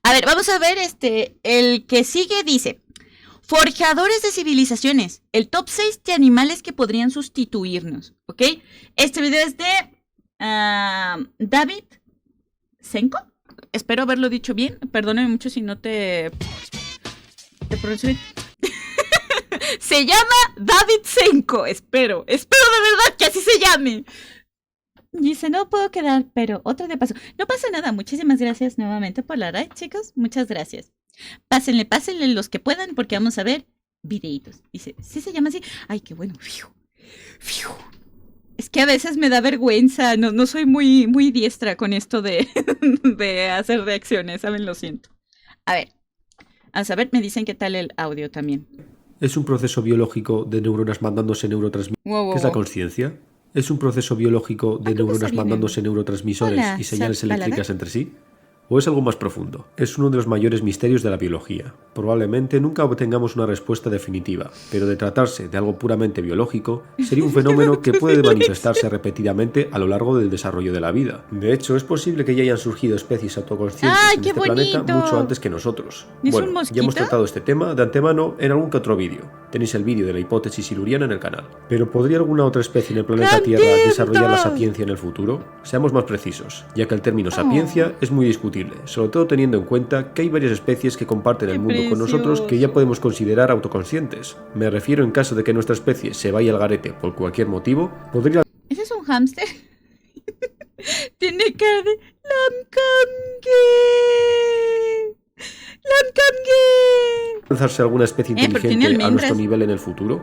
A ver, vamos a ver, el que sigue dice, forjadores de civilizaciones, el top 6 de animales que podrían sustituirnos, ¿ok? Este video es de David Senko, espero haberlo dicho bien, perdóname mucho si no te pronuncio bien. Se llama David Senko, espero de verdad que así se llame. Dice, no puedo quedar, pero otro de paso. No pasa nada, muchísimas gracias nuevamente por la raid, chicos. Muchas gracias. Pásenle los que puedan, porque vamos a ver videitos. Dice, ¿sí se llama así? Ay, qué bueno. Fiu. Es que a veces me da vergüenza. No soy muy diestra con esto de hacer reacciones, ¿saben? Lo siento. A ver, me dicen qué tal el audio también. Es un proceso biológico de neuronas mandándose neurotransmisores. Wow. ¿Qué es la conciencia? ¿Es un proceso biológico de neuronas mandándose neurotransmisores y señales eléctricas entre sí? ¿O es algo más profundo? Es uno de los mayores misterios de la biología. Probablemente nunca obtengamos una respuesta definitiva, pero de tratarse de algo puramente biológico, sería un fenómeno que puede manifestarse repetidamente a lo largo del desarrollo de la vida. De hecho, es posible que ya hayan surgido especies autoconscientes en este planeta mucho antes que nosotros. Bueno, ya hemos tratado este tema de antemano en algún que otro vídeo. Tenéis el vídeo de la hipótesis siluriana en el canal. ¿Pero podría alguna otra especie en el planeta Tierra desarrollar la sapiencia en el futuro? Seamos más precisos, ya que el término sapiencia es muy discutible, sobre todo teniendo en cuenta que hay varias especies que comparten el mundo con nosotros que ya podemos considerar autoconscientes. Me refiero en caso de que nuestra especie se vaya al garete por cualquier motivo, podría... ¿Ese es un hámster? Tiene cara de... ¿lanzarse alguna especie inteligente a nuestro nivel en el futuro?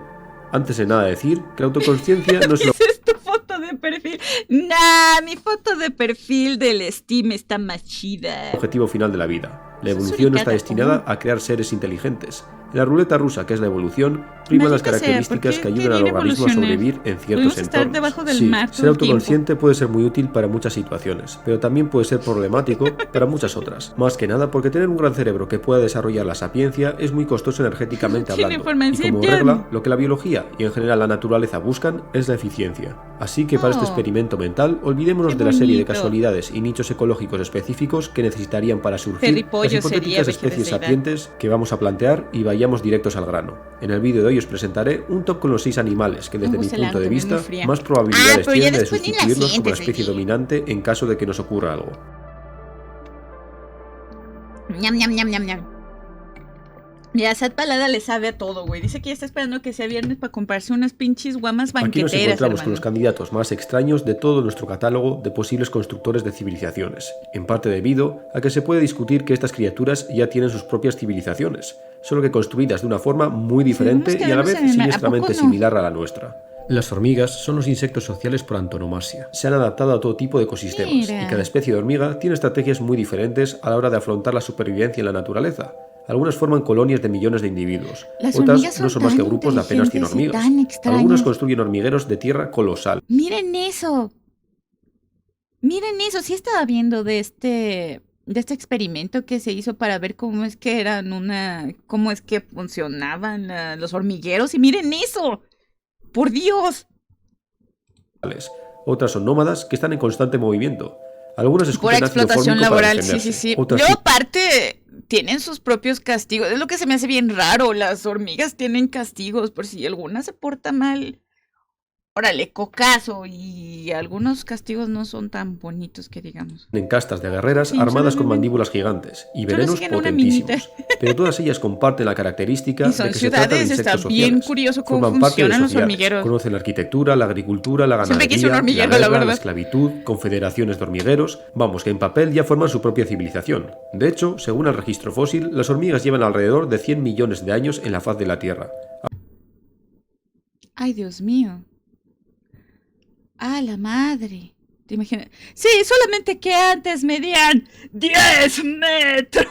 Antes de nada decir que la autoconsciencia no es lo... ¿Es tu foto de perfil? Nah, mi foto de perfil del Steam está más chida. Objetivo final de la vida. La evolución está destinada a crear seres inteligentes. En la ruleta rusa, que es la evolución, priman las características que ayudan al organismo a sobrevivir en ciertos entornos. Sí, ser autoconsciente puede ser muy útil para muchas situaciones, pero también puede ser problemático para muchas otras. Más que nada porque tener un gran cerebro que pueda desarrollar la sapiencia es muy costoso energéticamente hablando. Y como regla, lo que la biología y en general la naturaleza buscan es la eficiencia. Así que para este experimento mental, olvidémonos de la serie de casualidades y nichos ecológicos específicos que necesitarían para surgir las hipotéticas especies sapientes que vamos a plantear y vayamos directos al grano. En el vídeo de hoy os presentaré un top con los 6 animales que desde mi punto de vista más probabilidades tienen de sustituirnos como la especie dominante en caso de que nos ocurra algo. Mira, Sad Palada le sabe a todo, güey. Dice que ya está esperando que sea viernes para comprarse unas pinches guamas banqueteras. Aquí nos encontramos con los candidatos más extraños de todo nuestro catálogo de posibles constructores de civilizaciones, en parte debido a que se puede discutir que estas criaturas ya tienen sus propias civilizaciones, solo que construidas de una forma muy diferente y a la vez siniestramente similar a la nuestra. Las hormigas son los insectos sociales por antonomasia. Se han adaptado a todo tipo de ecosistemas y cada especie de hormiga tiene estrategias muy diferentes a la hora de afrontar la supervivencia en la naturaleza. Algunas forman colonias de millones de individuos, otras no son más que grupos de apenas 100 hormigas. Algunos construyen hormigueros de tierra colosal. Miren eso, sí estaba viendo de este experimento que se hizo para ver cómo es que funcionaban los hormigueros y miren eso, por Dios. Otras son nómadas que están en constante movimiento. Algunas escupen por explotación laboral, sí. Yo aparte tienen sus propios castigos. Es lo que se me hace bien raro. Las hormigas tienen castigos por si alguna se porta mal. Órale, cocazo. Y algunos castigos no son tan bonitos que digamos. En castas de guerreras armadas con mandíbulas gigantes y venenos potentísimos. Pero todas ellas comparten la característica de que se trata de insectos sociales. Bien curioso cómo funcionan los hormigueros. Conocen la arquitectura, la agricultura, la ganadería, la guerra, la esclavitud, confederaciones de hormigueros. Vamos, que en papel ya forman su propia civilización. De hecho, según el registro fósil, las hormigas llevan alrededor de 100 millones de años en la faz de la Tierra. Ay, Dios mío. ¡Ah, la madre! ¿Te imaginas? Sí, solamente que antes medían 10 metros.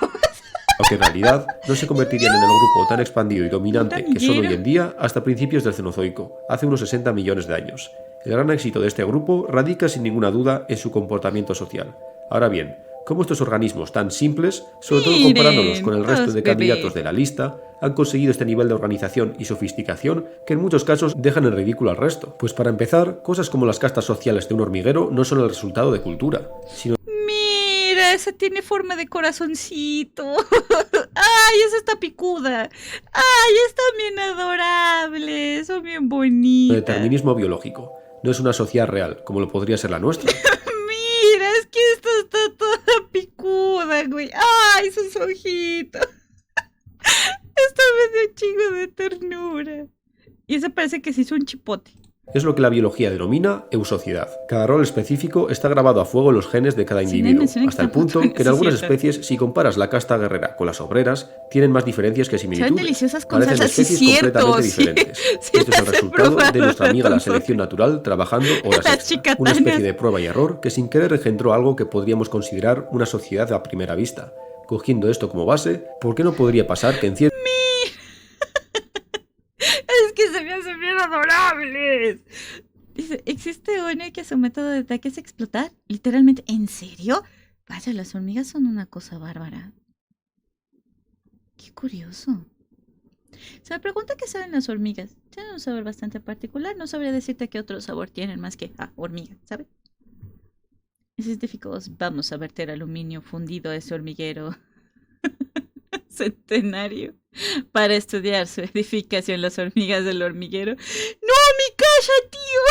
Aunque en realidad no se convertirían en el grupo tan expandido y dominante que son hoy en día hasta principios del Cenozoico, hace unos 60 millones de años. El gran éxito de este grupo radica sin ninguna duda en su comportamiento social. Ahora bien, cómo estos organismos tan simples, sobre todo comparándolos con el resto de candidatos de la lista, han conseguido este nivel de organización y sofisticación que en muchos casos dejan en ridículo al resto. Pues para empezar, cosas como las castas sociales de un hormiguero no son el resultado de cultura, sino... Mira esa tiene forma de corazoncito. Ay, esa está picuda. Ay, están bien adorables, son bien bonitas. El determinismo biológico no es una sociedad real, como lo podría ser la nuestra. Mira, es que esta está toda picuda, güey. Ay, sus ojitos. Esto me dio un chingo de ternura. Y esa parece que se hizo un chipote. Es lo que la biología denomina eusociedad. Cada rol específico está grabado a fuego en los genes de cada individuo, hasta el punto que en algunas especies, si comparas la casta guerrera con las obreras, tienen más diferencias que similitudes. Son deliciosas con Parecen salsa, especies sí, cierto, completamente sí, diferentes. sí, Esto es el resultado de nuestra amiga la selección natural trabajando horas extra. Una especie de prueba y error que sin querer engendró algo que podríamos considerar una sociedad a primera vista. Cogiendo esto como base, ¿por qué no podría pasar que en cierto... Es que se me hacen bien adorables. Dice, ¿existe uno que su método de ataque es explotar? Literalmente, ¿en serio? Vaya, las hormigas son una cosa bárbara. Qué curioso. Se me pregunta qué saben las hormigas. Tienen un sabor bastante particular. No sabría decirte qué otro sabor tienen más que hormiga, ¿sabes? Científicos, vamos a verter aluminio fundido a ese hormiguero centenario para estudiar su edificación, las hormigas del hormiguero. ¡No, mi casa, tío!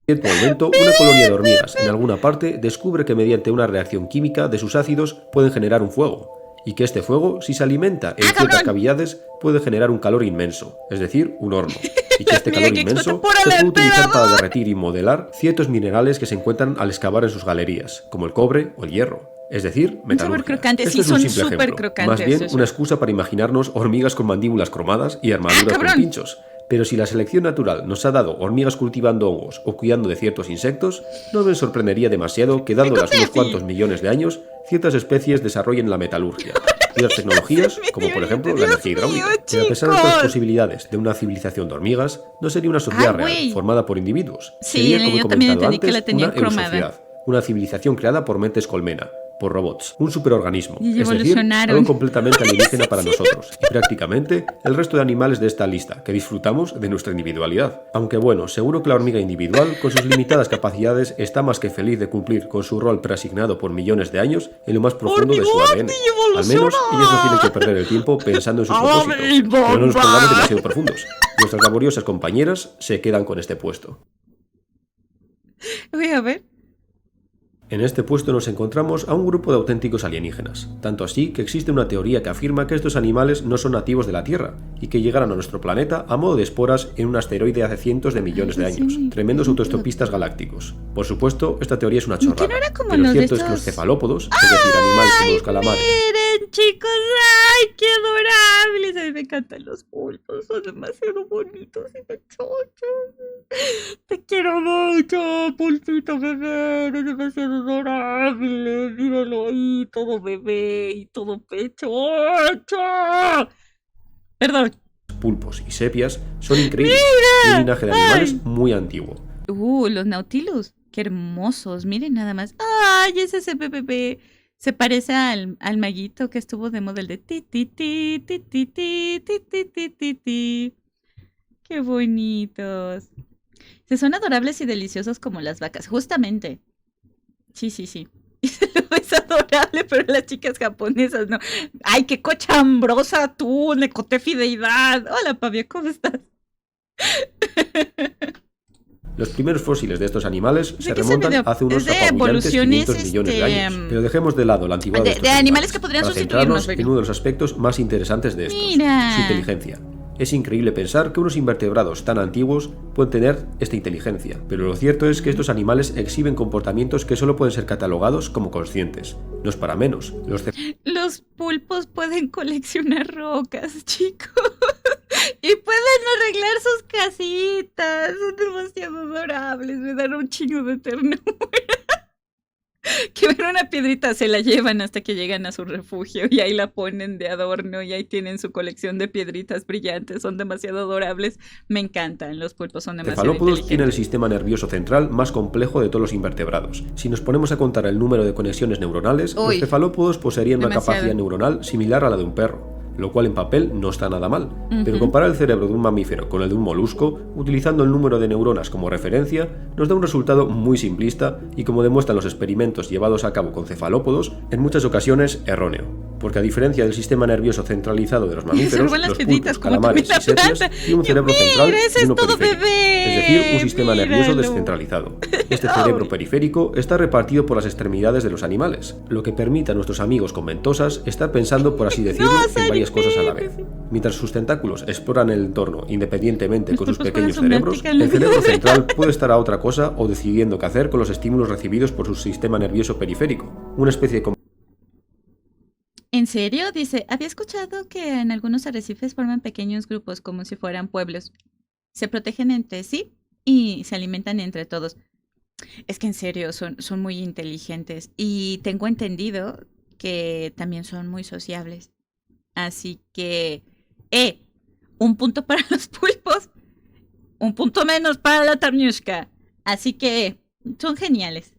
En cierto momento, una colonia de hormigas en alguna parte descubre que mediante una reacción química de sus ácidos pueden generar un fuego, y que este fuego, si se alimenta en ciertas cavidades, puede generar un calor inmenso, es decir, un horno, y que este calor inmenso se puede utilizar para derretir y modelar ciertos minerales que se encuentran al excavar en sus galerías, como el cobre o el hierro. Es decir, metalurgia. Este es un simple ejemplo, más bien una excusa para imaginarnos hormigas con mandíbulas cromadas y armaduras con pinchos. Pero si la selección natural nos ha dado hormigas cultivando hongos o cuidando de ciertos insectos, no me sorprendería demasiado que, dándolas unos cuantos millones de años, ciertas especies desarrollen la metalurgia y las tecnologías, como por ejemplo la energía hidráulica. Pero a pesar de todas las posibilidades de una civilización de hormigas, no sería una sociedad real, formada por individuos. Sería, como he comentado antes, una eusociedad, una civilización creada por mentes colmena, por robots, un superorganismo, es decir, algo completamente alienígena para nosotros, y prácticamente el resto de animales de esta lista, que disfrutamos de nuestra individualidad. Aunque bueno, seguro que la hormiga individual, con sus limitadas capacidades, está más que feliz de cumplir con su rol preasignado por millones de años en lo más profundo de su ADN. Al menos, ellas no tienen que perder el tiempo pensando en sus propósitos, pero no nos pongamos demasiado profundos. Nuestras laboriosas compañeras se quedan con este puesto. Voy a ver. En este puesto nos encontramos a un grupo de auténticos alienígenas, tanto así que existe una teoría que afirma que estos animales no son nativos de la Tierra y que llegaron a nuestro planeta a modo de esporas en un asteroide hace cientos de millones de años, tremendos autoestopistas galácticos. Por supuesto, esta teoría es una chorrada, pero lo cierto es que los cefalópodos, es decir, animales como los calamares... ¡Miren, chicos! ¡Ay, qué adorables! A mí me encantan los pulpos, son demasiado bonitos y pechochos. Te quiero mucho, pulpito bebé, eres demasiado adorable. Míralo ahí, todo bebé y todo pechocho. Perdón. Pulpos y sepias son increíbles. ¡Mira! Un linaje de animales muy antiguo. Los nautilus, qué hermosos. Miren nada más. ¡Ay, ese bebé! Se parece al maguito que estuvo de modelo de ti ti ti ti ti ti ti ti ti ti ti. Qué bonitos. Se son adorables y deliciosos como las vacas, justamente. Sí. Es adorable, pero las chicas japonesas no. ¡Ay, qué cochambrosa tú, Necote Fideidad! Hola, Pavia, ¿cómo estás? Los primeros fósiles de estos animales se remontan hace unos apabullantes 500 millones de años. Pero dejemos de lado la antigüedad de estos animales que podrían sustituirnos en uno de los aspectos más interesantes de estos, su inteligencia. Es increíble pensar que unos invertebrados tan antiguos pueden tener esta inteligencia, pero lo cierto es que estos animales exhiben comportamientos que solo pueden ser catalogados como conscientes. No es para menos. Los pulpos pueden coleccionar rocas, chicos. Y pueden arreglar sus casitas. Son demasiado adorables. Me dan un chingo de ternura. Que ven una piedrita, se la llevan hasta que llegan a su refugio y ahí la ponen de adorno y ahí tienen su colección de piedritas brillantes. Son demasiado adorables. Me encantan. Los pulpos son demasiado inteligentes. Cefalópodos tienen el sistema nervioso central más complejo de todos los invertebrados. Si nos ponemos a contar el número de conexiones neuronales, los cefalópodos poseerían una capacidad neuronal similar a la de un perro. lo cual en papel no está nada mal. Pero comparar el cerebro de un mamífero con el de un molusco, utilizando el número de neuronas como referencia, nos da un resultado muy simplista y, como demuestran los experimentos llevados a cabo con cefalópodos, en muchas ocasiones erróneo. Porque a diferencia del sistema nervioso centralizado de los mamíferos, los pulpos, calamares y sepias tienen un cerebro central y uno periférico, es decir, un sistema nervioso descentralizado. Este cerebro periférico está repartido por las extremidades de los animales, lo que permite a nuestros amigos con ventosas estar pensando, por así decirlo, en varias cosas a la vez. Mientras sus tentáculos exploran el entorno independientemente con sus pequeños cerebros, el cerebro central puede estar a otra cosa o decidiendo qué hacer con los estímulos recibidos por su sistema nervioso periférico, una especie de... ¿En serio? Dice, había escuchado que en algunos arrecifes forman pequeños grupos como si fueran pueblos. Se protegen entre sí y se alimentan entre todos. Es que en serio, son muy inteligentes. Y tengo entendido que también son muy sociables. Así que, un punto para los pulpos, un punto menos para la Tarniushka. Así que, son geniales.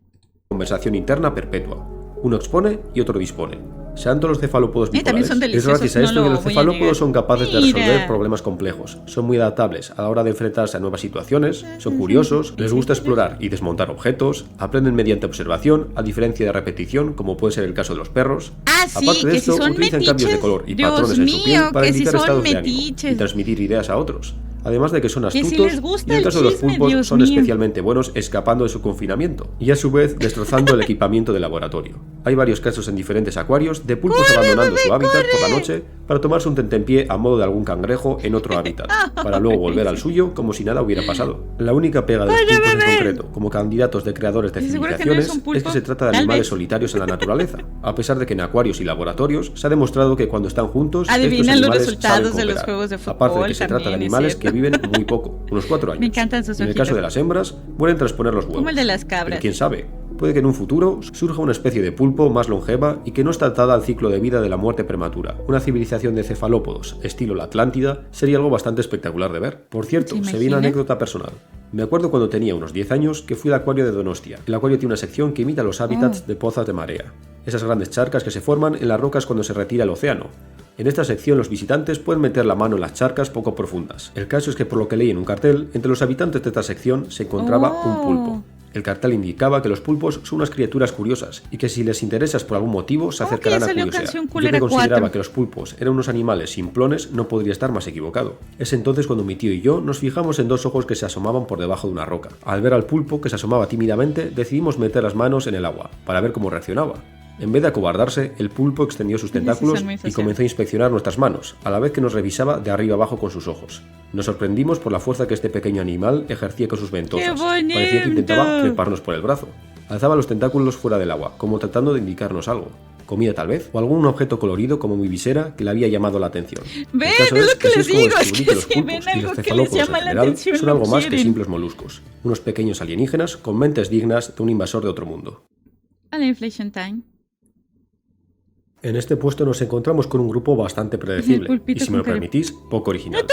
Conversación interna perpetua. Uno expone y otro dispone. Sean todos los cefalópodos bipolares. Es gracias a esto que los cefalópodos son capaces de resolver problemas complejos. Son muy adaptables a la hora de enfrentarse a nuevas situaciones, son curiosos, les gusta explorar y desmontar objetos, aprenden mediante observación, a diferencia de repetición, como puede ser el caso de los perros. Aparte de esto, utilizan cambios de color y patrones en su piel para indicar estados de ánimo y transmitir ideas a otros. Además de que son astutos, y en el caso de los pulpos son especialmente buenos escapando de su confinamiento y a su vez destrozando el equipamiento de laboratorio. Hay varios casos en diferentes acuarios de pulpos abandonando su hábitat por la noche para tomarse un tentempié a modo de algún cangrejo en otro hábitat, para luego volver al suyo como si nada hubiera pasado. La única pega de los pulpos en concreto, como candidatos de creadores de civilizaciones, es que se trata de animales solitarios en la naturaleza, a pesar de que en acuarios y laboratorios se ha demostrado que cuando están juntos, estos animales los resultados de los juegos de fútbol. Aparte de que se trata de animales que viven muy poco, unos 4 años. Me encantan sus ojitos. En el caso de las hembras, mueren tras poner los huevos. Como el de las cabras. Pero quién sabe, puede que en un futuro surja una especie de pulpo más longeva y que no está atada al ciclo de vida de la muerte prematura. Una civilización de cefalópodos, estilo la Atlántida, sería algo bastante espectacular de ver. Por cierto, se viene una anécdota personal. Me acuerdo cuando tenía unos 10 años que fui al acuario de Donostia. El acuario tiene una sección que imita los hábitats de pozas de marea. Esas grandes charcas que se forman en las rocas cuando se retira el océano. En esta sección los visitantes pueden meter la mano en las charcas poco profundas. El caso es que, por lo que leí en un cartel, entre los habitantes de esta sección se encontraba un pulpo. El cartel indicaba que los pulpos son unas criaturas curiosas y que si les interesas por algún motivo se acercarán a curiosear. Yo que consideraba que los pulpos eran unos animales simplones, no podría estar más equivocado. Es entonces cuando mi tío y yo nos fijamos en 2 ojos que se asomaban por debajo de una roca. Al ver al pulpo que se asomaba tímidamente, decidimos meter las manos en el agua para ver cómo reaccionaba. En vez de acobardarse, el pulpo extendió sus tentáculos y comenzó a inspeccionar nuestras manos, a la vez que nos revisaba de arriba abajo con sus ojos. Nos sorprendimos por la fuerza que este pequeño animal ejercía con sus ventosas. Parecía que intentaba treparnos por el brazo. Alzaba los tentáculos fuera del agua, como tratando de indicarnos algo. Comida tal vez, o algún objeto colorido como mi visera que le había llamado la atención. ¿Ven? Es lo que les digo, es que si ven algo que les llama la atención, son algo más que simples moluscos. Unos pequeños alienígenas con mentes dignas de un invasor de otro mundo. A la Inflation Time. En este puesto nos encontramos con un grupo bastante predecible y, si me lo permitís, poco original.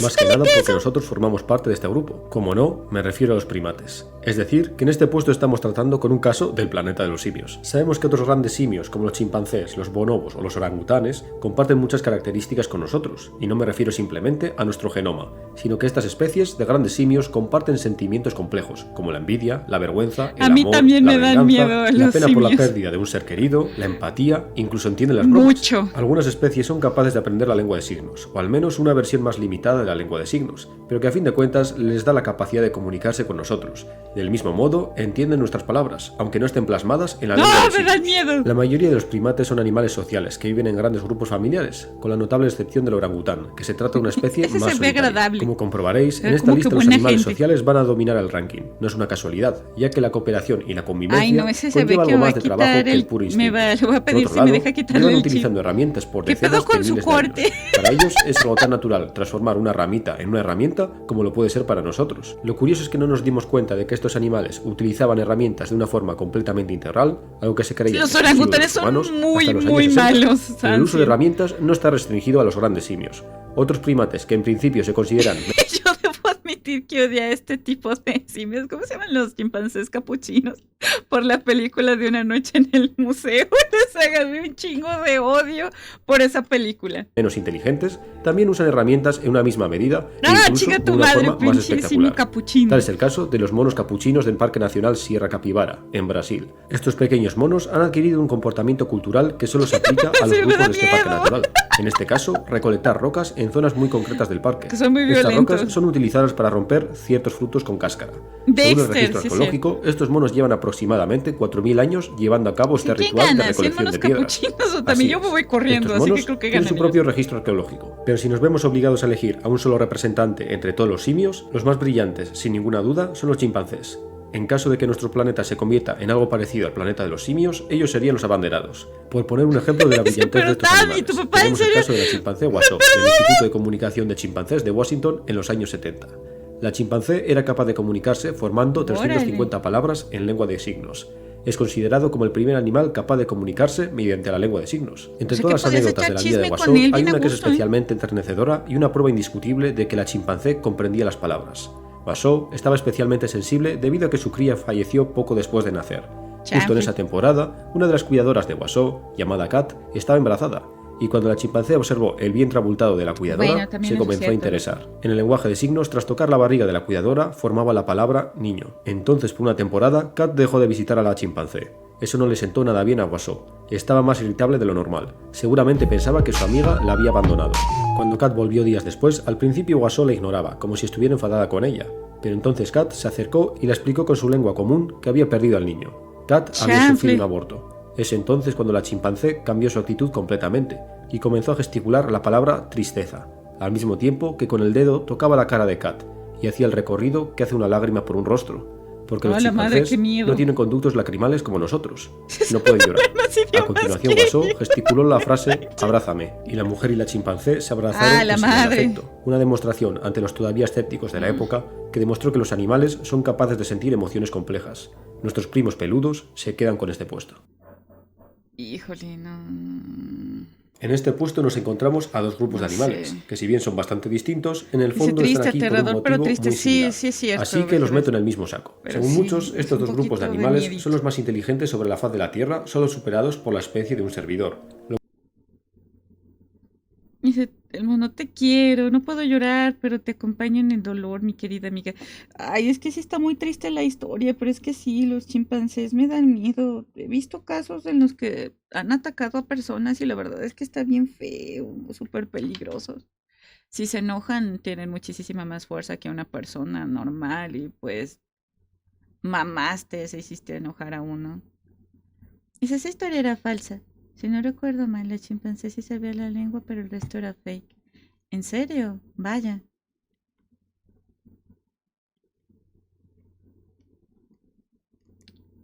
Más que nada porque nosotros formamos parte de este grupo. Como no, me refiero a los primates. Es decir, que en este puesto estamos tratando con un caso del planeta de los simios. Sabemos que otros grandes simios, como los chimpancés, los bonobos o los orangutanes, comparten muchas características con nosotros, y no me refiero simplemente a nuestro genoma, sino que estas especies de grandes simios comparten sentimientos complejos, como la envidia, la vergüenza, el amor, también la me dan miedo la pena por la pérdida de un ser querido, la empatía, incluso entienden las bromas. Mucho. Algunas especies son capaces de aprender la lengua de signos, o al menos una versión más limitada de la lengua de signos, pero que a fin de cuentas les da la capacidad de comunicarse con nosotros. Del mismo modo, entienden nuestras palabras, aunque no estén plasmadas en la lengua de signos. ¡Me dan miedo! La mayoría de los primates son animales sociales que viven en grandes grupos familiares, con la notable excepción del orangután, que se trata de una especie más solitaria. Como comprobaréis, en esta lista los animales sociales van a dominar el ranking. No es una casualidad, ya que la cooperación y la convivencia conlleva algo más de trabajo que el puro instinto. Le voy a pedir si me deja quitarle llevan utilizando herramientas por decenas de miles de años. Para ellos es algo tan natural transformar una ramita en una herramienta como lo puede ser para nosotros. Lo curioso es que no nos dimos cuenta de que estos animales utilizaban herramientas de una forma completamente integral, algo que se creía los orangutanes son muy malos. Pero el uso de herramientas no está restringido a los grandes simios. Otros primates que en principio se consideran yo debo admitir admitir que odia a este tipo de simios. ¿Cómo se llaman los chimpancés capuchinos? Por la película de Una noche en el museo. Les agarré un chingo de odio por esa película. Menos inteligentes, también usan herramientas en una misma medida e incluso chica, tu de una madre, forma más espectacular. Capuchino. Tal es el caso de los monos capuchinos del Parque Nacional Sierra Capivara, en Brasil. Estos pequeños monos han adquirido un comportamiento cultural que solo se aplica a los grupos de este parque natural. En este caso, recolectar rocas en zonas muy concretas del parque. Que son muy Estas violentos. rocas son utilizadas para romper ciertos frutos con cáscara. Según el registro arqueológico, estos monos llevan aproximadamente 4.000 años llevando a cabo este ritual de recolección de piedras. O también yo me voy corriendo, Estos así monos que creo que tienen ganan su propio registro arqueológico. Pero si nos vemos obligados a elegir a un solo representante entre todos los simios, los más brillantes, sin ninguna duda, son los chimpancés. En caso de que nuestro planeta se convierta en algo parecido al planeta de los simios, ellos serían los abanderados. Por poner un ejemplo de la brillantez de estos animales, tenemos el caso de la chimpancé Washoe, del Instituto de Comunicación de Chimpancés de Washington en los años 70. La chimpancé era capaz de comunicarse formando 350 palabras en lengua de signos. Es considerado como el primer animal capaz de comunicarse mediante la lengua de signos. Entre todas las anécdotas de la vida de Washoe, hay una que es especialmente enternecedora y una prueba indiscutible de que la chimpancé comprendía las palabras. Washoe estaba especialmente sensible debido a que su cría falleció poco después de nacer. Justo en esa temporada, una de las cuidadoras de Washoe, llamada Kat, estaba embarazada, y cuando la chimpancé observó el vientre abultado de la cuidadora, se comenzó a interesar. En el lenguaje de signos, tras tocar la barriga de la cuidadora, formaba la palabra niño. Entonces, por una temporada, Kat dejó de visitar a la chimpancé. Eso no le sentó nada bien a Washoe. Estaba más irritable de lo normal. Seguramente pensaba que su amiga la había abandonado. Cuando Kat volvió días después, al principio Washoe la ignoraba, como si estuviera enfadada con ella. Pero entonces Kat se acercó y le explicó con su lengua común que había perdido al niño. Kat había sufrido un aborto. Es entonces cuando la chimpancé cambió su actitud completamente y comenzó a gesticular la palabra tristeza, al mismo tiempo que con el dedo tocaba la cara de Kat y hacía el recorrido que hace una lágrima por un rostro. Porque los chimpancés no tienen conductos lacrimales como nosotros. No pueden llorar. A continuación, Washoe gesticuló la frase «abrázame», y la mujer y la chimpancé se abrazaron sin afecto. Una demostración ante los todavía escépticos de la época que demostró que los animales son capaces de sentir emociones complejas. Nuestros primos peludos se quedan con este puesto. Híjole, no... En este puesto nos encontramos a dos grupos de animales, que si bien son bastante distintos, en el fondo están aquí por un motivo muy similar. Así que los meto en el mismo saco. Según muchos, estos dos grupos de animales son los más inteligentes sobre la faz de la Tierra, solo superados por la especie de un servidor. Dice, el mono, te quiero, no puedo llorar, pero te acompaño en el dolor, mi querida amiga. Ay, es que sí está muy triste la historia, pero es que sí, los chimpancés me dan miedo. He visto casos en los que han atacado a personas y la verdad es que está bien feo, súper peligrosos. Si se enojan, tienen muchísima más fuerza que una persona normal y pues mamaste, se hiciste enojar a uno. Esa historia era falsa. Si no recuerdo mal, la chimpancé sí sabía la lengua, pero el resto era fake. ¿En serio? Vaya.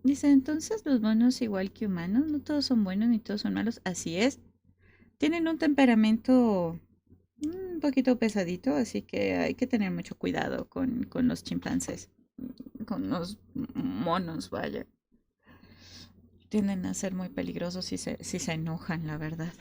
Dice, entonces los monos igual que humanos, no todos son buenos ni todos son malos. Así es. Tienen un temperamento un poquito pesadito, así que hay que tener mucho cuidado con los chimpancés. Con los monos, vaya. Tienden a ser muy peligrosos si se enojan, la verdad.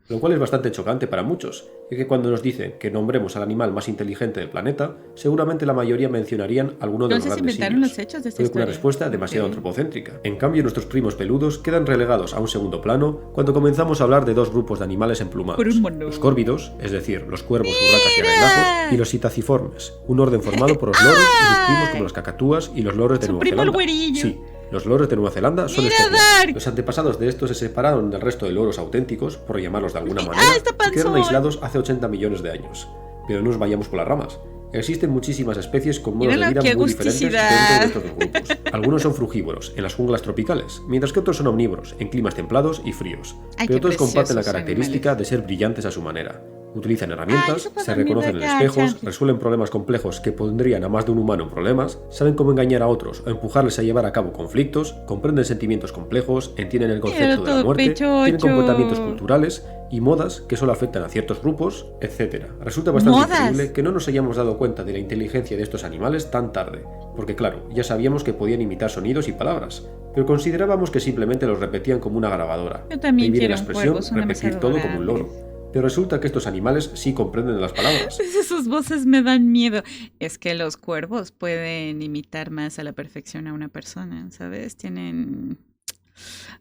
Lo cual es bastante chocante para muchos, ya que cuando nos dicen que nombremos al animal más inteligente del planeta, seguramente la mayoría mencionarían alguno de los grandes simios. Los hechos de esta historia. Una respuesta demasiado antropocéntrica. En cambio, nuestros primos peludos quedan relegados a un segundo plano cuando comenzamos a hablar de dos grupos de animales emplumados. Los córvidos, es decir, los cuervos, urracas y arenajos, y los citaciformes, un orden formado por los loros y sus primos como las cacatúas y los loros de Nueva Zelanda. Sí. Los loros de Nueva Zelanda son especiales. Los antepasados de estos se separaron del resto de loros auténticos, por llamarlos de alguna manera, y quedaron aislados hace 80 millones de años. Pero no nos vayamos por las ramas. Existen muchísimas especies con modos de vida muy diferentes dentro de estos dos grupos. Algunos son frugívoros, en las junglas tropicales, mientras que otros son omnívoros, en climas templados y fríos. Pero todos comparten la característica de ser brillantes a su manera. Utilizan herramientas, se reconocen en espejos, resuelven problemas complejos que pondrían a más de un humano en problemas, saben cómo engañar a otros o empujarles a llevar a cabo conflictos, comprenden sentimientos complejos, entienden el concepto de la muerte, tienen comportamientos culturales y modas que solo afectan a ciertos grupos, etc. Resulta bastante increíble que no nos hayamos dado cuenta de la inteligencia de estos animales tan tarde, porque claro, ya sabíamos que podían imitar sonidos y palabras, pero considerábamos que simplemente los repetían como una grabadora. Yo también quiero la expresión repetir todo como un loro. Pero resulta que estos animales sí comprenden las palabras. Sus voces me dan miedo. Es que los cuervos pueden imitar más a la perfección a una persona, ¿sabes? Tienen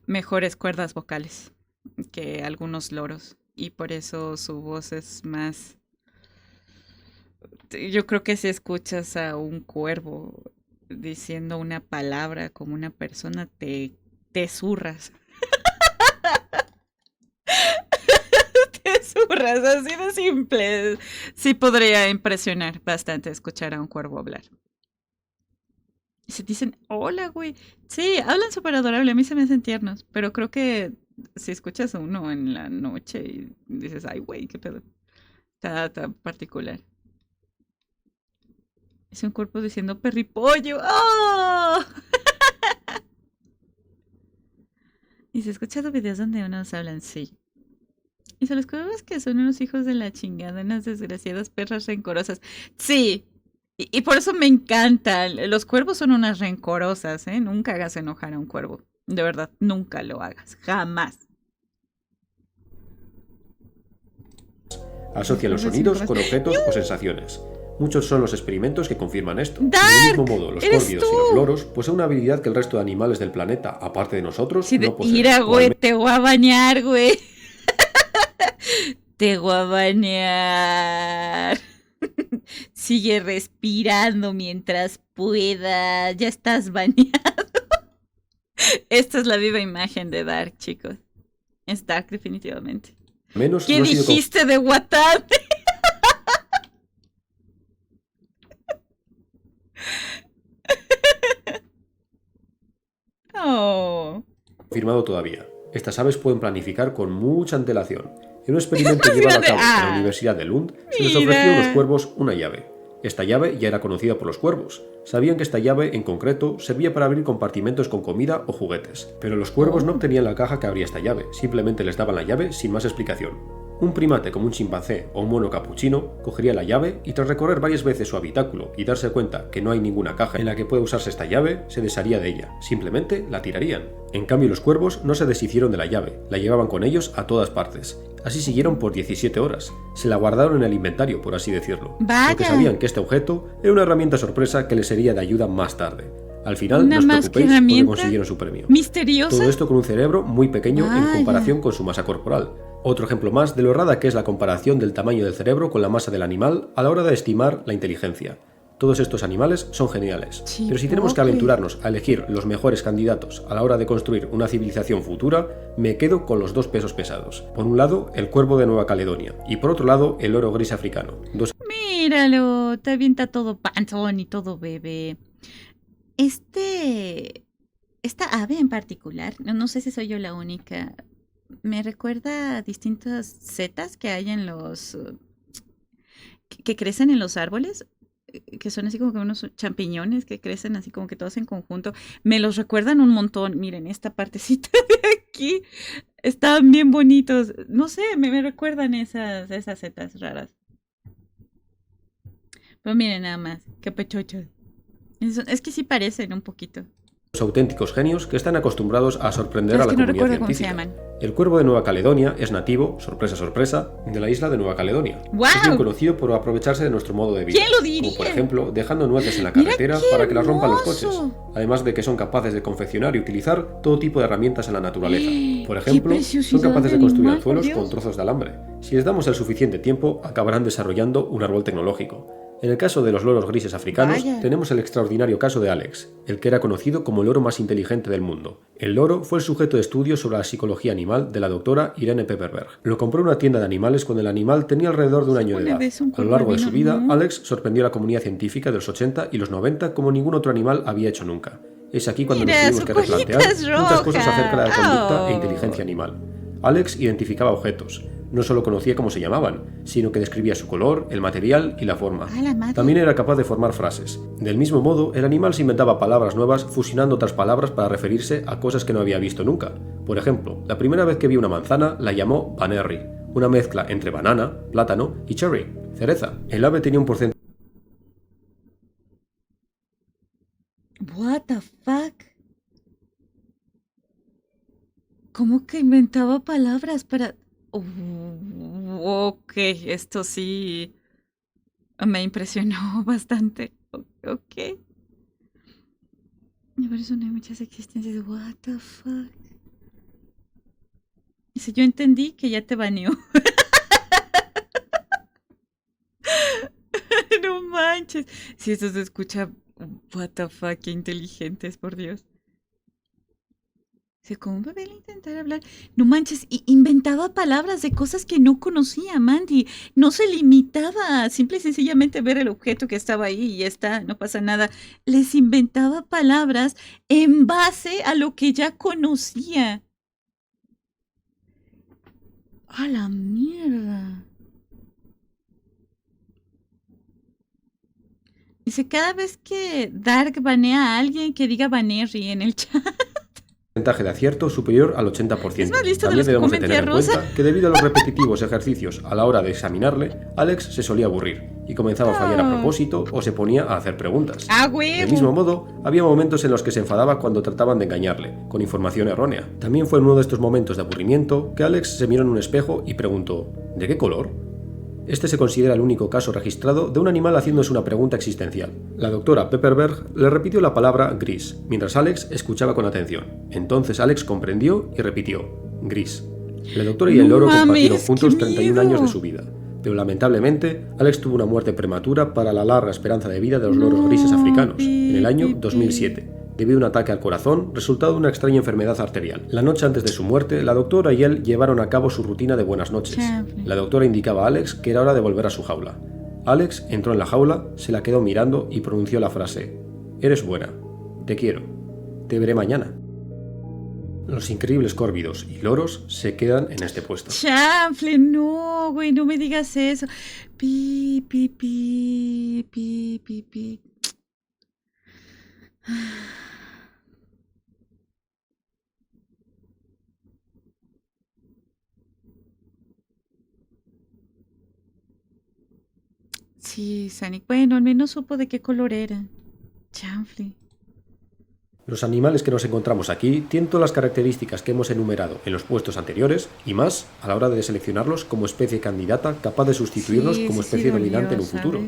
mejores cuerdas vocales que algunos loros. Y por eso su voz es más... Yo creo que si escuchas a un cuervo diciendo una palabra como una persona, te zurras. Te zurras, así de simple. Sí podría impresionar bastante escuchar a un cuervo hablar. Y se dicen, hola, güey. Sí, hablan súper adorable, a mí se me hacen tiernos, pero creo que si escuchas a uno en la noche y dices, ay, güey, qué pedo. Está particular. Es un cuerpo diciendo perripollo. ¡Oh! Y se ha escuchado videos donde unos hablan, sí. Y se los cuervos que son unos hijos de la chingada, unas desgraciadas perras rencorosas. Sí. Y por eso me encantan. Los cuervos son unas rencorosas, ¿eh? Nunca hagas enojar a un cuervo. De verdad, nunca lo hagas. Jamás. Asocia los sonidos con objetos o sensaciones. Muchos son los experimentos que confirman esto. Dark, del mismo modo, los córvidos y los loros poseen una habilidad que el resto de animales del planeta, aparte de nosotros, sí, no poseen. Mira, güey, te voy a bañar, güey. Te voy a bañar. Sigue respirando mientras pueda. Ya estás bañado. Esta es la viva imagen de Dark, chicos. Es Dark, definitivamente. Menos ¿Qué no dijiste de Watanabe? Oh. Confirmado todavía. Estas aves pueden planificar con mucha antelación. En un experimento llevado a cabo en la Universidad de Lund, se les ofreció a los cuervos una llave. Esta llave ya era conocida por los cuervos. Sabían que esta llave, en concreto, servía para abrir compartimentos con comida o juguetes. Pero los cuervos no obtenían la caja que abría esta llave, simplemente les daban la llave sin más explicación. Un primate como un chimpancé o un mono capuchino cogería la llave y tras recorrer varias veces su habitáculo y darse cuenta que no hay ninguna caja en la que pueda usarse esta llave, se desharía de ella, simplemente la tirarían. En cambio los cuervos no se deshicieron de la llave, la llevaban con ellos a todas partes. Así siguieron por 17 horas, se la guardaron en el inventario, por así decirlo, porque sabían que este objeto era una herramienta sorpresa que les sería de ayuda más tarde. Al final, no os preocupéis porque consiguieron su premio. ¿Misteriosa? Todo esto con un cerebro muy pequeño en comparación con su masa corporal. Otro ejemplo más de lo errada que es la comparación del tamaño del cerebro con la masa del animal a la hora de estimar la inteligencia. Todos estos animales son geniales, pero si tenemos que aventurarnos a elegir los mejores candidatos a la hora de construir una civilización futura, me quedo con los dos pesos pesados. Por un lado, el cuervo de Nueva Caledonia, y por otro lado, el loro gris africano. Míralo, te avienta todo panzón y todo bebé. Esta ave en particular, no sé si soy yo la única, me recuerda a distintas setas que hay en los... que crecen en los árboles, que son así como que unos champiñones que crecen así como que todos en conjunto. Me los recuerdan un montón. Miren, esta partecita de aquí están bien bonitos. No sé, me recuerdan esas setas raras. Pero miren nada más, qué pechochos. Es que sí parecen un poquito. Los auténticos genios que están acostumbrados a sorprender a la comunidad científica. El cuervo de Nueva Caledonia es nativo, sorpresa sorpresa, de la isla de Nueva Caledonia. ¡Wow! Es bien conocido por aprovecharse de nuestro modo de vida. ¿Quién lo diría? Como por ejemplo, dejando nueces en la carretera para que las rompan los coches. Además de que son capaces de confeccionar y utilizar todo tipo de herramientas en la naturaleza. Por ejemplo, son capaces de construir anzuelos con trozos de alambre. Si les damos el suficiente tiempo, acabarán desarrollando un árbol tecnológico. En el caso de los loros grises africanos, tenemos el extraordinario caso de Alex, el que era conocido como el loro más inteligente del mundo. El loro fue el sujeto de estudio sobre la psicología animal de la doctora Irene Pepperberg. Lo compró en una tienda de animales cuando el animal tenía alrededor de un año de edad. A lo largo de su vida, Alex sorprendió a la comunidad científica de los 80 y los 90 como ningún otro animal había hecho nunca. Es aquí cuando nos tuvimos que replantear muchas cosas acerca de la conducta e inteligencia animal. Alex identificaba objetos. No solo conocía cómo se llamaban, sino que describía su color, el material y la forma. También era capaz de formar frases. Del mismo modo, el animal se inventaba palabras nuevas fusionando otras palabras para referirse a cosas que no había visto nunca. Por ejemplo, la primera vez que vio una manzana la llamó banerri, una mezcla entre banana, plátano y cherry, cereza. El ave tenía un porcentaje... What the fuck? ¿Cómo que inventaba palabras para...? Ok, esto sí me impresionó bastante. Ok. Por eso no hay muchas existencias. What the fuck. Dice, yo entendí que ya te baneó. No manches. Si esto se escucha, what the fuck, qué inteligentes, por Dios. Se como un bebé al intentar hablar. No manches, inventaba palabras de cosas que no conocía, Mandy. No se limitaba a simple y sencillamente ver el objeto que estaba ahí y ya está, no pasa nada. Les inventaba palabras en base a lo que ya conocía. ¡A la mierda! Dice, cada vez que Dark banea a alguien, que diga Banerri en el chat. Porcentaje de acierto superior al 80%. Es más listo También de debemos de tener en cuenta que debido a los repetitivos ejercicios a la hora de examinarle, Alex se solía aburrir y comenzaba a fallar a propósito o se ponía a hacer preguntas. ¡Ah, huevo! Del mismo modo, había momentos en los que se enfadaba cuando trataban de engañarle, con información errónea. También fue en uno de estos momentos de aburrimiento que Alex se miró en un espejo y preguntó: ¿de qué color? Este se considera el único caso registrado de un animal haciéndose una pregunta existencial. La doctora Pepperberg le repitió la palabra gris, mientras Alex escuchaba con atención. Entonces Alex comprendió y repitió: gris. La doctora y el loro compartieron juntos 31 años de su vida, pero lamentablemente Alex tuvo una muerte prematura para la larga esperanza de vida de los loros grises africanos, en el año 2007. Debido a un ataque al corazón, resultado de una extraña enfermedad arterial. La noche antes de su muerte, la doctora y él llevaron a cabo su rutina de buenas noches. La doctora indicaba a Alex que era hora de volver a su jaula. Alex entró en la jaula, se la quedó mirando y pronunció la frase: «Eres buena. Te quiero. Te veré mañana». Los increíbles córvidos y loros se quedan en este puesto. Chanfle, no, güey, no me digas eso. Pi, pi, pi, pi, pi, pi. Sí, Sonic. Bueno, al menos supo de qué color era. Chanfle. Los animales que nos encontramos aquí tienen todas las características que hemos enumerado en los puestos anteriores y más a la hora de seleccionarlos como especie candidata capaz de sustituirnos como especie dominante en un futuro.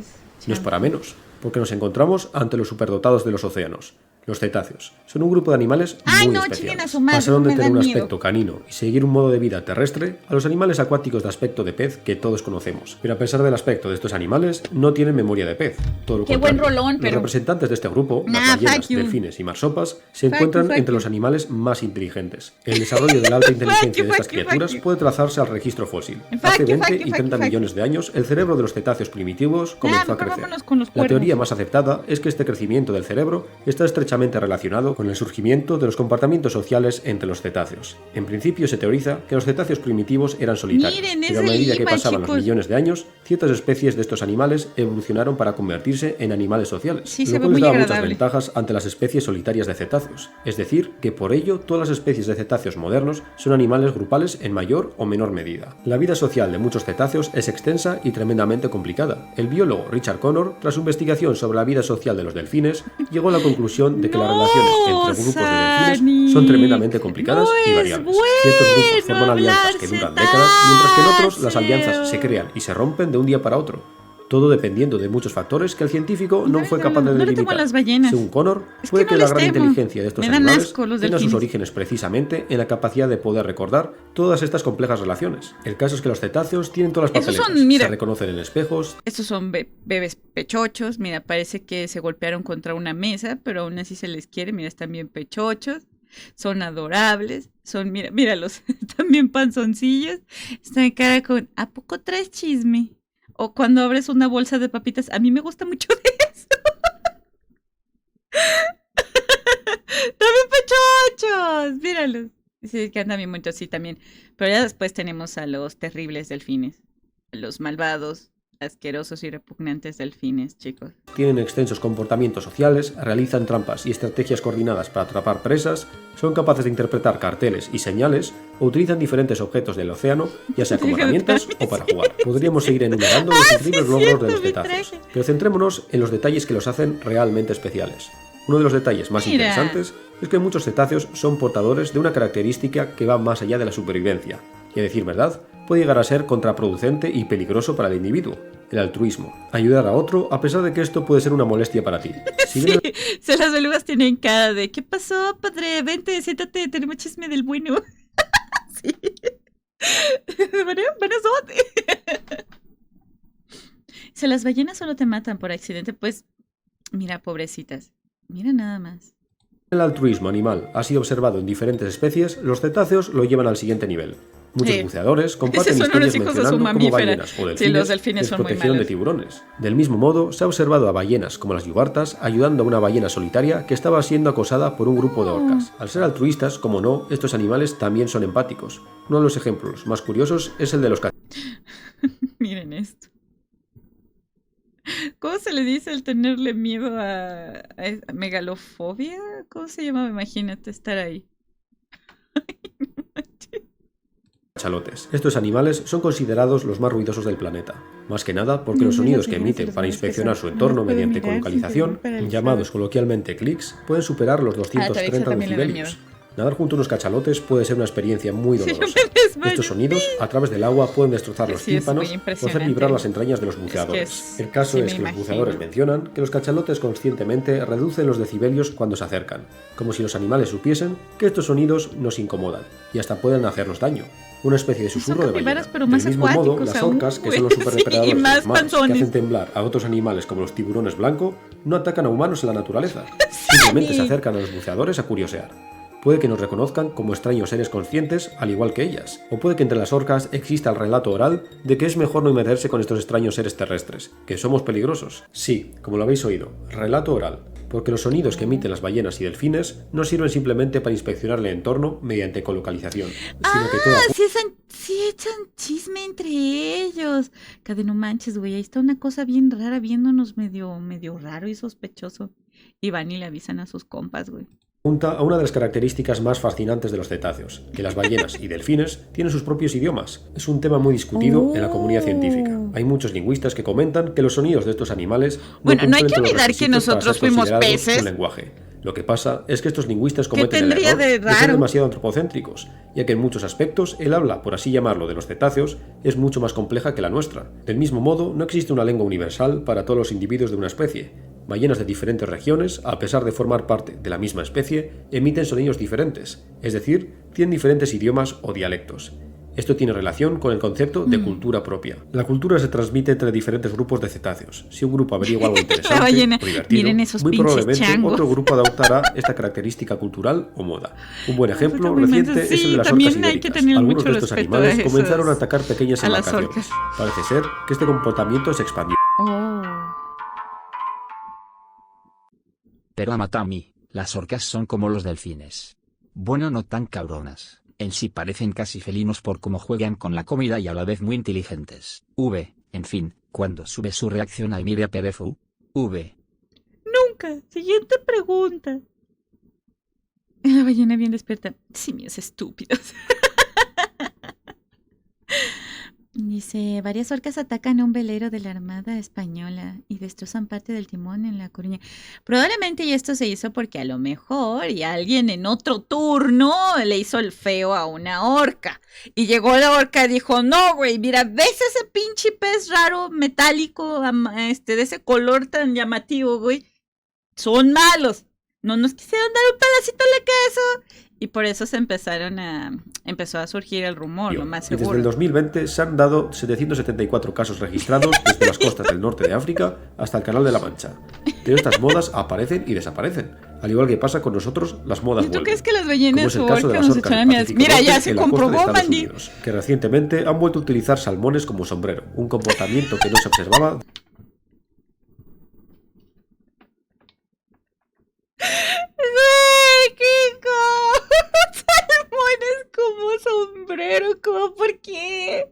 No es para menos, porque nos encontramos ante los superdotados de los océanos. Los cetáceos son un grupo de animales muy especiales. Pasaron de tener un aspecto canino y seguir un modo de vida terrestre a los animales acuáticos de aspecto de pez que todos conocemos. Pero a pesar del aspecto de estos animales, no tienen memoria de pez. Todo lo contrario. Los representantes de este grupo, las ballenas, delfines y marsopas, se encuentran entre los animales más inteligentes. El desarrollo de la alta inteligencia de estas criaturas puede trazarse al registro fósil. Hace 20 y 30 millones de años, el cerebro de los cetáceos primitivos comenzó a crecer. La teoría más aceptada es que este crecimiento del cerebro está estrechamente relacionado con el surgimiento de los comportamientos sociales entre los cetáceos. En principio se teoriza que los cetáceos primitivos eran solitarios, pero a medida que pasaban los millones de años, ciertas especies de estos animales evolucionaron para convertirse en animales sociales, lo cual les daba muchas ventajas ante las especies solitarias de cetáceos. Es decir, que por ello todas las especies de cetáceos modernos son animales grupales en mayor o menor medida. La vida social de muchos cetáceos es extensa y tremendamente complicada. El biólogo Richard Connor, tras su investigación sobre la vida social de los delfines, llegó a la conclusión de que las relaciones entre grupos de delfines son tremendamente complicadas y variables. Ciertos grupos forman alianzas que duran décadas, mientras que en otros las alianzas se crean y se rompen de un día para otro. Todo dependiendo de muchos factores que el científico no fue capaz de delimitar. Según Connor, puede que la gran inteligencia de estos animales tenga sus orígenes precisamente en la capacidad de poder recordar todas estas complejas relaciones. El caso es que los cetáceos tienen todas las papeletas, se reconocen en espejos. Estos son bebés pechochos, mira, parece que se golpearon contra una mesa, pero aún así se les quiere, mira, están bien pechochos. Son adorables, son, míralos, están bien panzoncillos, están en cara con, ¿a poco traes chisme? O cuando abres una bolsa de papitas, a mí me gusta mucho de eso. ¡También pechochos! Míralos. Sí, que andan bien mucho, sí, también. Pero ya después tenemos a los terribles delfines. Los malvados, asquerosos y repugnantes delfines, chicos. Tienen extensos comportamientos sociales, realizan trampas y estrategias coordinadas para atrapar presas, son capaces de interpretar carteles y señales o utilizan diferentes objetos del océano, ya sea como herramientas o para jugar. Podríamos seguir enumerando los increíbles logros de los cetáceos, pero centrémonos en los detalles que los hacen realmente especiales. Uno de los detalles más interesantes es que muchos cetáceos son portadores de una característica que va más allá de la supervivencia. Y a decir verdad, puede llegar a ser contraproducente y peligroso para el individuo. El altruismo, ayudar a otro a pesar de que esto puede ser una molestia para ti. Sí, las belugas tienen cara de ¿qué pasó, padre? Vente, siéntate, tenemos chisme del bueno. Sí. Bueno, si las ballenas solo te matan por accidente, pues mira, pobrecitas. Mira nada más. El altruismo animal ha sido observado en diferentes especies, los cetáceos lo llevan al siguiente nivel. Muchos buceadores comparten historias mencionando cómo ballenas o delfines son protección de tiburones. Del mismo modo, se ha observado a ballenas como las yubartas ayudando a una ballena solitaria que estaba siendo acosada por un grupo de orcas. Al ser altruistas, como no, estos animales también son empáticos. Uno de los ejemplos más curiosos es el de los Miren esto. ¿Cómo se le dice el tenerle miedo a megalofobia? ¿Cómo se llama? Imagínate estar ahí. Cachalotes. Estos animales son considerados los más ruidosos del planeta, más que nada porque los sonidos que emiten para inspeccionar su entorno mediante colocalización, llamados coloquialmente clics, pueden superar los 230 decibelios. Nadar junto a unos cachalotes puede ser una experiencia muy dolorosa. Estos sonidos, a través del agua, pueden destrozar los tímpanos o hacer vibrar las entrañas de los buceadores. El caso es que los buceadores mencionan que los cachalotes conscientemente reducen los decibelios cuando se acercan, como si los animales supiesen que estos sonidos nos incomodan y hasta pueden hacernos daño. Una especie de susurro de ballena. Del mismo modo, las orcas, que son los superdepredadores de los mares, que hacen temblar a otros animales como los tiburones blanco, no atacan a humanos en la naturaleza. Simplemente se acercan a los buceadores a curiosear. Puede que nos reconozcan como extraños seres conscientes, al igual que ellas. O puede que entre las orcas exista el relato oral de que es mejor no meterse con estos extraños seres terrestres, que somos peligrosos. Sí, como lo habéis oído, relato oral. Porque los sonidos que emiten las ballenas y delfines no sirven simplemente para inspeccionar el entorno mediante colocalización, sino que sí echan chisme entre ellos. Que no manches, güey, ahí está una cosa bien rara viéndonos medio raro y sospechoso. Y van y le avisan a sus compas, güey. Apunta a una de las características más fascinantes de los cetáceos, que las ballenas y delfines tienen sus propios idiomas. Es un tema muy discutido en la comunidad científica. Hay muchos lingüistas que comentan que los sonidos de estos animales no hay que olvidar que nosotros fuimos peces. Un lenguaje. Lo que pasa es que estos lingüistas cometen el error de ser demasiado antropocéntricos, ya que en muchos aspectos el habla, por así llamarlo, de los cetáceos es mucho más compleja que la nuestra. Del mismo modo, no existe una lengua universal para todos los individuos de una especie. Ballenas de diferentes regiones, a pesar de formar parte de la misma especie, emiten sonidos diferentes, es decir, tienen diferentes idiomas o dialectos. Esto tiene relación con el concepto de cultura propia. La cultura se transmite entre diferentes grupos de cetáceos. Si un grupo averigua algo interesante o divertido, muy probablemente otro grupo adoptará esta característica cultural o moda. Un buen ejemplo reciente es el de las orcas ibéricas. Algunos de estos animales comenzaron a atacar pequeñas embarcaciones. Parece ser que este comportamiento se expandió. Pero Amatami, las orcas son como los delfines. Bueno, no tan cabronas. En sí parecen casi felinos por cómo juegan con la comida y a la vez muy inteligentes. En fin, ¿cuándo sube su reacción al Miria PDFU? Nunca. Siguiente pregunta. La ballena bien despierta. Simios estúpidos. Dice, varias orcas atacan a un velero de la Armada Española y destrozan parte del timón en La Coruña. Probablemente y esto se hizo porque a lo mejor y alguien en otro turno le hizo el feo a una orca. Y llegó la orca y dijo, no, güey, mira, ¿ves ese pinche pez raro, metálico, de ese color tan llamativo, güey? Son malos. No nos quisieron dar un pedacito de queso. Y por eso empezó a surgir el rumor, lo más seguro. Y desde el 2020 se han dado 774 casos registrados desde las costas del norte de África hasta el Canal de la Mancha. Pero estas modas aparecen y desaparecen. Al igual que pasa con nosotros, las modas vuelven. ¿Tú crees que las ballenas o orcas nos echan a Mira, ya se comprobó, Mandy. Que recientemente han vuelto a utilizar salmones como sombrero, un comportamiento que no se observaba. ¡Kiko! Salmones como sombrero, ¿cómo? ¿Por qué?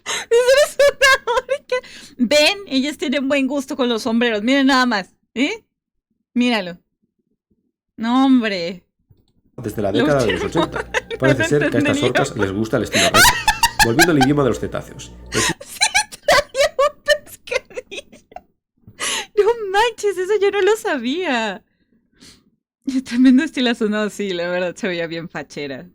Eso es una orca. Ven, ellas tienen buen gusto con los sombreros. Miren nada más, Míralo. No, hombre. Desde la década de los 80. Parece ser que a estas orcas les gusta el estilo retro. Volviendo al idioma de los cetáceos. No manches, eso yo no lo sabía. Tremendo estilazo, no, sí, la verdad se veía bien fachera.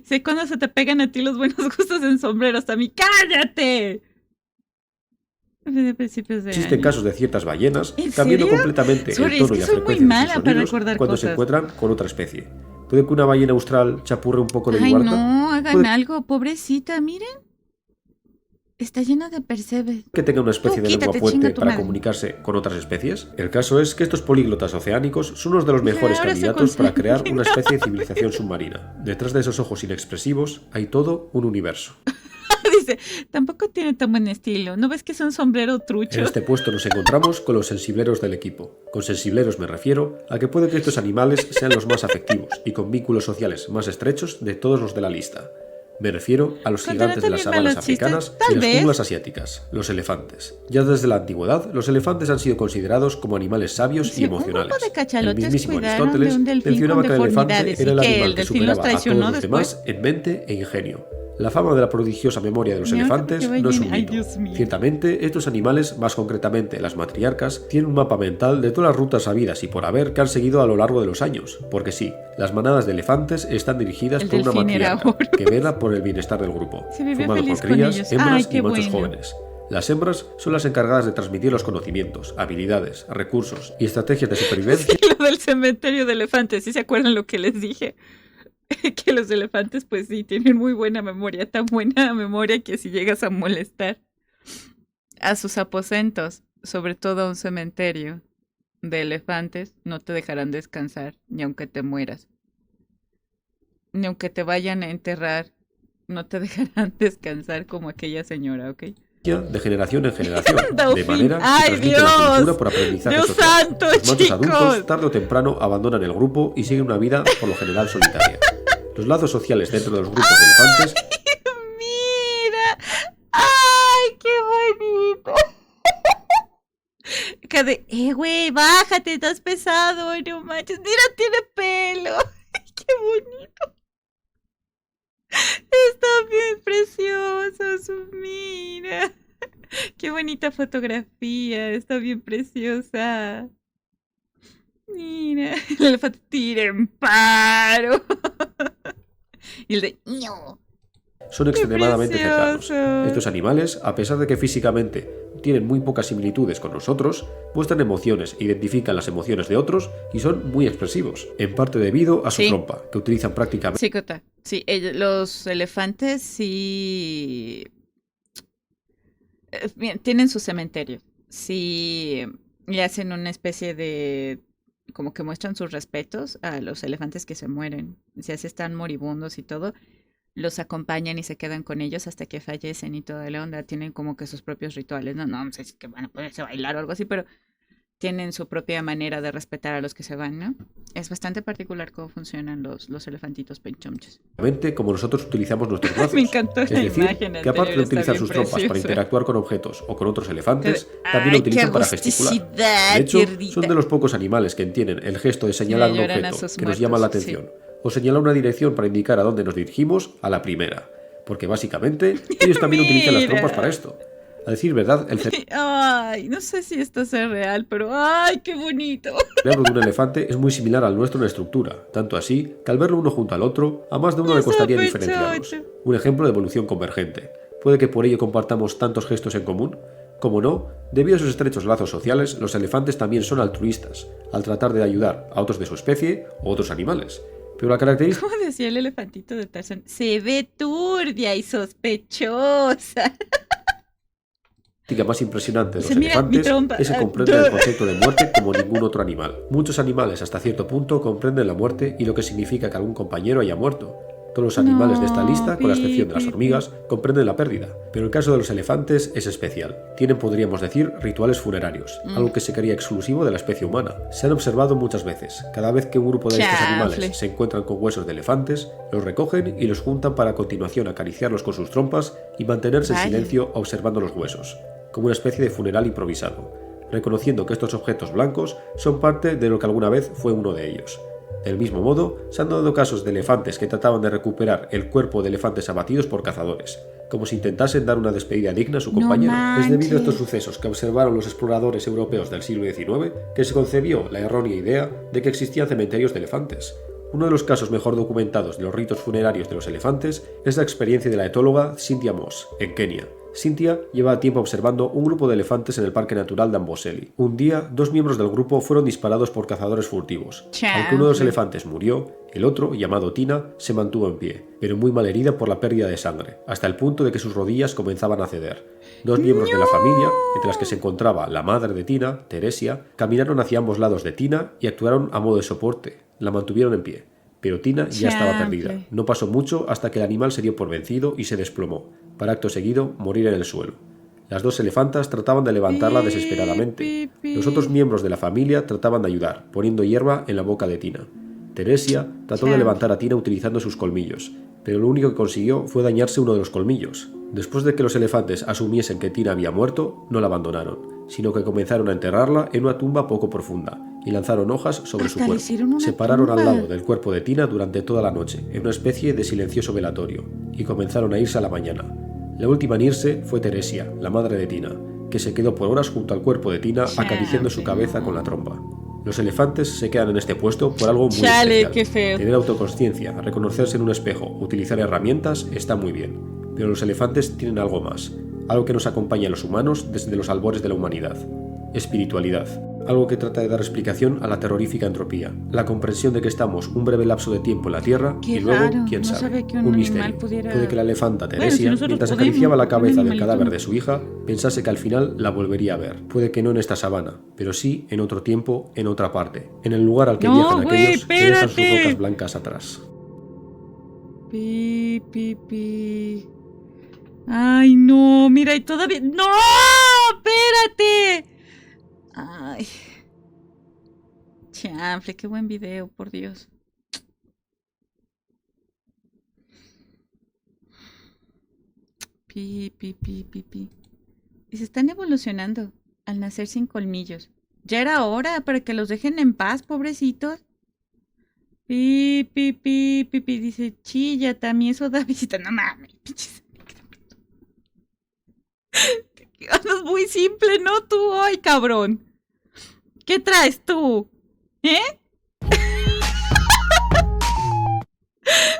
Sé cuando se te pegan a ti los buenos gustos en sombreros. A mí, ¡cállate! Existen casos de ciertas ballenas cambiando completamente el tono y la frecuencia de sus sonidos cuando se encuentran con otra especie. Puede que una ballena austral chapurre un poco de Yuarta. No, hagan algo, pobrecita, miren. Está llena de percebes. Que tenga una especie de lengua fuerte para comunicarse con otras especies. El caso es que estos políglotas oceánicos son uno de los mejores candidatos para crear una especie de civilización submarina. Detrás de esos ojos inexpresivos hay todo un universo. Dice, tampoco tiene tan buen estilo. ¿No ves que es un sombrero trucho? En este puesto nos encontramos con los sensibleros del equipo. Con sensibleros me refiero a que puede que estos animales sean los más afectivos y con vínculos sociales más estrechos de todos los de la lista. Me refiero a los gigantes de las sabanas africanas y las junglas asiáticas, los elefantes. Ya desde la antigüedad, los elefantes han sido considerados como animales sabios y emocionales. El mismísimo Aristóteles mencionaba que el elefante era el animal que superaba a todos los demás en mente e ingenio. La fama de la prodigiosa memoria de los elefantes no es un mito. Ciertamente, estos animales, más concretamente las matriarcas, tienen un mapa mental de todas las rutas habidas y por haber que han seguido a lo largo de los años. Porque sí, las manadas de elefantes están dirigidas por una matriarca que vela por el bienestar del grupo, formado por crías, hembras y machos jóvenes. Las hembras son las encargadas de transmitir los conocimientos, habilidades, recursos y estrategias de supervivencia. Lo del cementerio de elefantes, ¿sí se acuerdan lo que les dije? Que los elefantes pues sí tienen muy buena memoria, tan buena memoria que si llegas a molestar a sus aposentos, sobre todo a un cementerio de elefantes, no te dejarán descansar ni aunque te mueras, ni aunque te vayan a enterrar, no te dejarán descansar como aquella señora, ¿ok? De generación en generación, de manera que transmite la cultura por aprendizaje Dios social. santo, Los machos chicos. adultos tarde o temprano abandonan el grupo y siguen una vida por lo general solitaria. Los lazos sociales dentro de los grupos de elefantes. ¡Mira! ¡Ay, qué bonito! Güey, bájate, estás pesado, no manches. Mira, tiene pelo. ¡Qué bonito! Están bien preciosos, mira. Qué bonita fotografía, está bien preciosa. Mira, el elefante tira en paro. Y el de ¡ño! Son extremadamente cercanos. Estos animales, a pesar de que físicamente tienen muy pocas similitudes con nosotros, muestran emociones, identifican las emociones de otros y son muy expresivos, en parte debido a su trompa, que utilizan prácticamente. Sí, Cota. Sí, los elefantes sí tienen su cementerio. Sí, le hacen una especie de como que muestran sus respetos a los elefantes que se mueren. Si así están moribundos y todo, los acompañan y se quedan con ellos hasta que fallecen y toda la onda. Tienen como que sus propios rituales. No sé si es que van a ponerse a bailar o algo así, pero tienen su propia manera de respetar a los que se van, ¿no? Es bastante particular cómo funcionan los elefantitos penchonchos. Como nosotros utilizamos nuestros brazos. Me encantó es la decir, imagen que aparte de anterior, utilizar sus trompas para interactuar con objetos o con otros elefantes, también lo utilizan para gesticular. De hecho, son de los pocos animales que entienden el gesto de señalar un objeto que nos llama la atención, o señalar una dirección para indicar a dónde nos dirigimos a la primera. Porque básicamente ellos también utilizan las trompas para esto. A decir verdad, el Ay, no sé si esto es real, pero ¡ay, qué bonito! cerebro de un elefante es muy similar al nuestro en estructura, tanto así que al verlo uno junto al otro, a más de uno le costaría diferenciarlos. Un ejemplo de evolución convergente. Puede que por ello compartamos tantos gestos en común. Como no, debido a sus estrechos lazos sociales, los elefantes también son altruistas, al tratar de ayudar a otros de su especie o otros animales. Pero la característica... Como decía el elefantito de Tarzán, se ve turbia y sospechosa. La más impresionante de los elefantes es que comprenden el concepto de muerte como ningún otro animal. Muchos animales hasta cierto punto comprenden la muerte y lo que significa que algún compañero haya muerto. Todos los animales de esta lista, con la excepción de las hormigas, comprenden la pérdida, pero el caso de los elefantes es especial. Tienen, podríamos decir, rituales funerarios, algo que se creía exclusivo de la especie humana. Se han observado muchas veces. Cada vez que un grupo de estos animales se encuentran con huesos de elefantes, los recogen y los juntan para a continuación acariciarlos con sus trompas y mantenerse en silencio observando los huesos, como una especie de funeral improvisado, reconociendo que estos objetos blancos son parte de lo que alguna vez fue uno de ellos. Del mismo modo, se han dado casos de elefantes que trataban de recuperar el cuerpo de elefantes abatidos por cazadores, como si intentasen dar una despedida digna a su compañero. Es debido a estos sucesos que observaron los exploradores europeos del siglo XIX que se concebió la errónea idea de que existían cementerios de elefantes, Uno de los casos mejor documentados de los ritos funerarios de los elefantes es la experiencia de la etóloga Cynthia Moss, en Kenia. Cynthia lleva tiempo observando un grupo de elefantes en el Parque Natural de Amboseli. Un día, 2 miembros del grupo fueron disparados por cazadores furtivos. Aunque uno de los elefantes murió, el otro, llamado Tina, se mantuvo en pie, pero muy mal herida por la pérdida de sangre, hasta el punto de que sus rodillas comenzaban a ceder. 2 miembros de la familia, entre las que se encontraba la madre de Tina, Teresia, caminaron hacia ambos lados de Tina y actuaron a modo de soporte. La mantuvieron en pie. Pero Tina ya estaba perdida. No pasó mucho hasta que el animal se dio por vencido y se desplomó, para acto seguido morir en el suelo. Las 2 elefantas trataban de levantarla desesperadamente. Los otros miembros de la familia trataban de ayudar, poniendo hierba en la boca de Tina. Teresia trató de levantar a Tina utilizando sus colmillos, pero lo único que consiguió fue dañarse uno de los colmillos. Después de que los elefantes asumiesen que Tina había muerto, no la abandonaron, sino que comenzaron a enterrarla en una tumba poco profunda y lanzaron hojas sobre su cuerpo. Se pararon al lado del cuerpo de Tina durante toda la noche, en una especie de silencioso velatorio, y comenzaron a irse a la mañana. La última en irse fue Teresia, la madre de Tina, que se quedó por horas junto al cuerpo de Tina acariciando su cabeza con la trompa. Los elefantes se quedan en este puesto por algo muy especial. Qué feo. Tener autoconsciencia, reconocerse en un espejo, utilizar herramientas, está muy bien. Pero los elefantes tienen algo más, algo que nos acompaña a los humanos desde los albores de la humanidad. Espiritualidad. Algo que trata de dar explicación a la terrorífica entropía, la comprensión de que estamos un breve lapso de tiempo en la Tierra y luego, quién sabe, un misterio. Puede que la elefanta Teresia, mientras acariciaba la cabeza del cadáver de su hija, pensase que al final la volvería a ver. Puede que no en esta sabana, pero sí en otro tiempo, en otra parte, en el lugar al que viajan aquellos que dejan sus rocas blancas atrás. Pi, pi, pi. Ay, no, mira, y todavía... ¡No! ¡Espérate! Ay. Chanfle, qué buen video, por Dios. Pi, pi, pi, pi, pi. Y se están evolucionando al nacer sin colmillos. Ya era hora para que los dejen en paz, pobrecitos. Pi, pi, pi, pi, pi. Dice, chilla, también eso da visita. No mames, pinches. Andas muy simple, ¿no? Tú hoy, cabrón. ¿Qué traes tú? ¿Eh?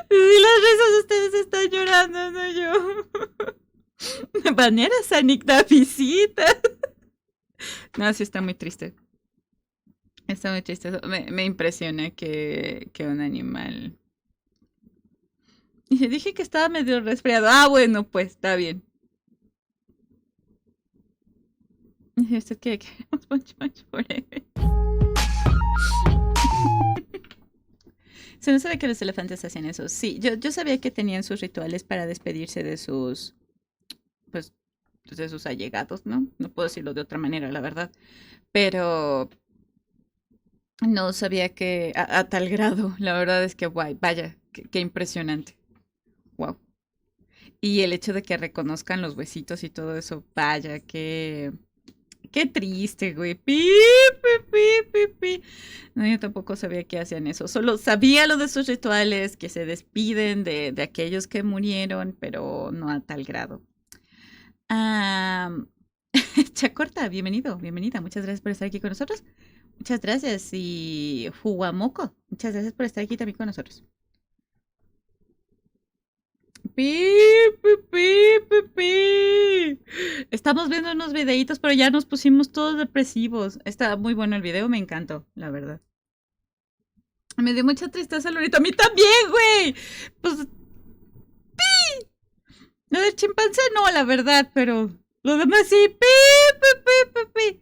Si las risas ustedes están llorando, no yo. De manera sanita visita. No, sí está muy triste. Está muy triste. Me impresiona que un animal... Y dije que estaba medio resfriado. Ah, bueno, pues, está bien. ¿Esto qué? Punch forever. Se no sabía que los elefantes hacían eso. Sí, yo sabía que tenían sus rituales para despedirse de sus... Pues, de sus allegados, ¿no? No puedo decirlo de otra manera, la verdad. Pero... No sabía que a tal grado. La verdad es que, guay, vaya, qué impresionante. Wow. Y el hecho de que reconozcan los huesitos y todo eso, vaya, qué triste, güey. Pi, pi, pi, pi, pi. No, yo tampoco sabía que hacían eso. Solo sabía lo de sus rituales, que se despiden de aquellos que murieron, pero no a tal grado. Chacorta, bienvenido, bienvenida. Muchas gracias por estar aquí con nosotros. Muchas gracias. Y Juguamoco, muchas gracias por estar aquí también con nosotros. Pi, pi, pi, pi, pi. Estamos viendo unos videitos, pero ya nos pusimos todos depresivos. Está muy bueno el video, me encantó, la verdad. Me dio mucha tristeza, Lorito. A mí también, güey. Pues... ¡Pi! Lo del chimpancé no, la verdad, pero... Lo demás sí. ¡Pi, pi, pi, pi, pi!